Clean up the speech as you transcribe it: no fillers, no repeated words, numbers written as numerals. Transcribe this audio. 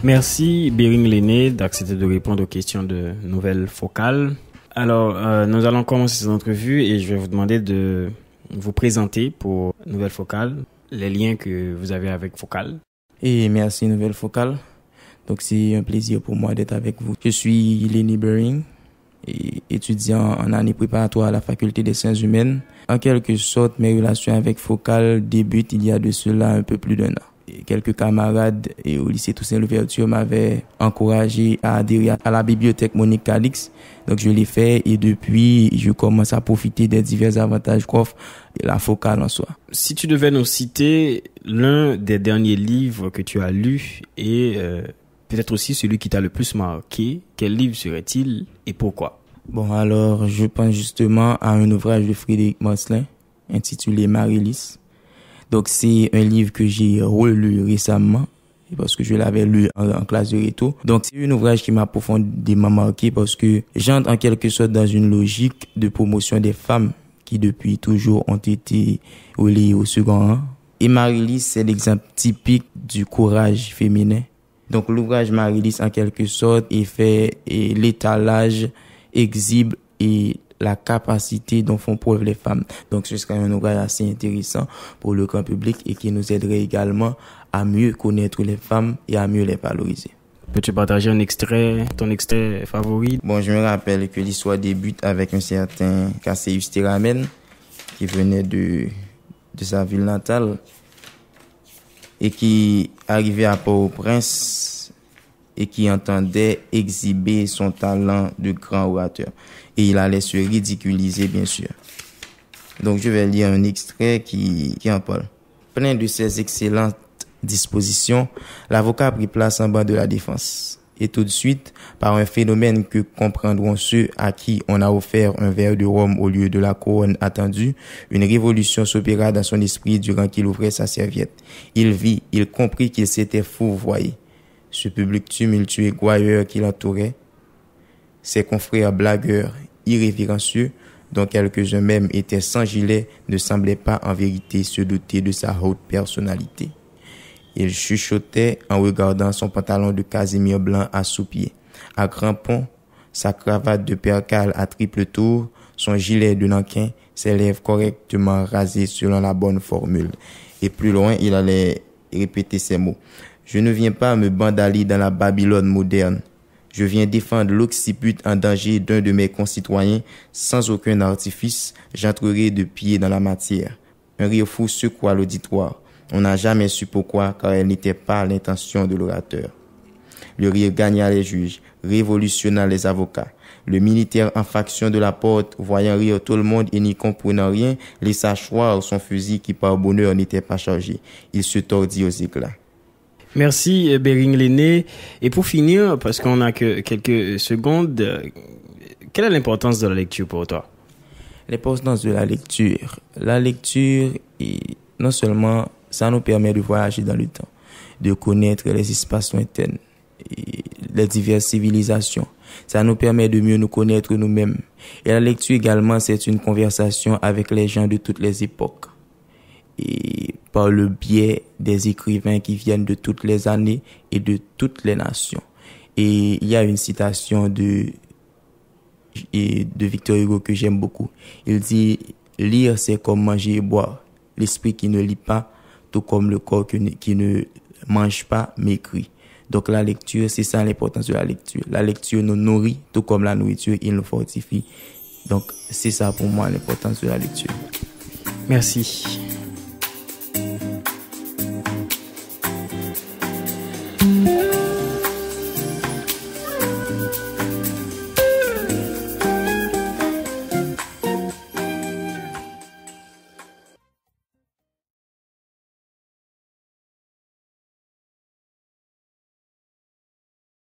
Merci Bering L'aîné d'accepter de répondre aux questions de Nouvelle Focale. Alors, nous allons commencer cette entrevue et je vais vous demander de vous présenter pour Nouvelle Focale, les liens que vous avez avec Focale. Et merci Nouvelle Focale. Donc c'est un plaisir pour moi d'être avec vous. Je suis Lenny Bering, étudiant en année préparatoire à la faculté des sciences humaines. En quelque sorte, mes relations avec Focale débutent il y a de cela un peu plus d'1 an. Quelques camarades au lycée Toussaint Louverture m'avaient encouragé à adhérer à la bibliothèque Monique Calix. Donc je l'ai fait et depuis, je commence à profiter des divers avantages qu'offre la Focale en soi. Si tu devais nous citer l'un des derniers livres que tu as lu et peut-être aussi celui qui t'a le plus marqué, quel livre serait-il et pourquoi? Bon, alors je pense justement à un ouvrage de Frédéric Marcelin intitulé Marie-Lys. Donc c'est un livre que j'ai relu récemment parce que je l'avais lu en classe de réto. Donc c'est un ouvrage qui m'a profondément marqué parce que j'entre en quelque sorte dans une logique de promotion des femmes qui depuis toujours ont été reléguées au second rang. Et Marie-Lys, c'est l'exemple typique du courage féminin. Donc l'ouvrage Marie-Lys en quelque sorte est fait et l'étalage exhibe et la capacité dont font preuve les femmes. Donc ce serait un ouvrage assez intéressant pour le grand public et qui nous aiderait également à mieux connaître les femmes et à mieux les valoriser. Peux-tu partager ton extrait favori? Bon, je me rappelle que l'histoire débute avec un certain Cassius Théramène qui venait de sa ville natale et qui arrivait à Port-au-Prince et qui entendait exhiber son talent de grand orateur. Et il allait se ridiculiser, bien sûr. Donc, je vais lire un extrait qui en parle. Plein de ces excellentes dispositions, l'avocat a pris place en bas de la défense. Et tout de suite, par un phénomène que comprendront ceux à qui on a offert un verre de rhum au lieu de la couronne attendue, une révolution s'opéra dans son esprit durant qu'il ouvrait sa serviette. Il vit, il comprit qu'il s'était fourvoyé. Ce public tumultueux et gouailleur qui l'entourait, ses confrères blagueurs, irrévérencieux, dont quelques-uns même étaient sans gilet, ne semblaient pas en vérité se douter de sa haute personnalité. Il chuchotait en regardant son pantalon de casimir blanc à sous-pieds, à crampons, sa cravate de percale à triple tour, son gilet de nankin, ses lèvres correctement rasées selon la bonne formule. Et plus loin, il allait répéter ces mots. Je ne viens pas me bandaler dans la Babylone moderne. Je viens défendre l'occiput en danger d'un de mes concitoyens. Sans aucun artifice, j'entrerai de pied dans la matière. Un rire fou secoua l'auditoire. On n'a jamais su pourquoi, car elle n'était pas l'intention de l'orateur. Le rire gagna les juges, révolutionna les avocats. Le militaire en faction de la porte, voyant rire tout le monde et n'y comprenant rien, laissa choir son fusil qui par bonheur n'était pas chargé. Il se tordit aux éclats. Merci Bering L'aîné. Et pour finir, parce qu'on n'a que quelques secondes, quelle est l'importance de la lecture pour toi? L'importance de la lecture. La lecture, non seulement ça nous permet de voyager dans le temps, de connaître les espaces lointains, les diverses civilisations. Ça nous permet de mieux nous connaître nous-mêmes. Et la lecture également, c'est une conversation avec les gens de toutes les époques. Et par le biais des écrivains qui viennent de toutes les années et de toutes les nations. Et il y a une citation de Victor Hugo que j'aime beaucoup. Il dit « Lire, c'est comme manger et boire. L'esprit qui ne lit pas, tout comme le corps qui ne mange pas, m'écrit. » Donc la lecture, c'est ça l'importance de la lecture. La lecture nous nourrit, tout comme la nourriture, il nous fortifie. Donc c'est ça pour moi l'importance de la lecture. Merci.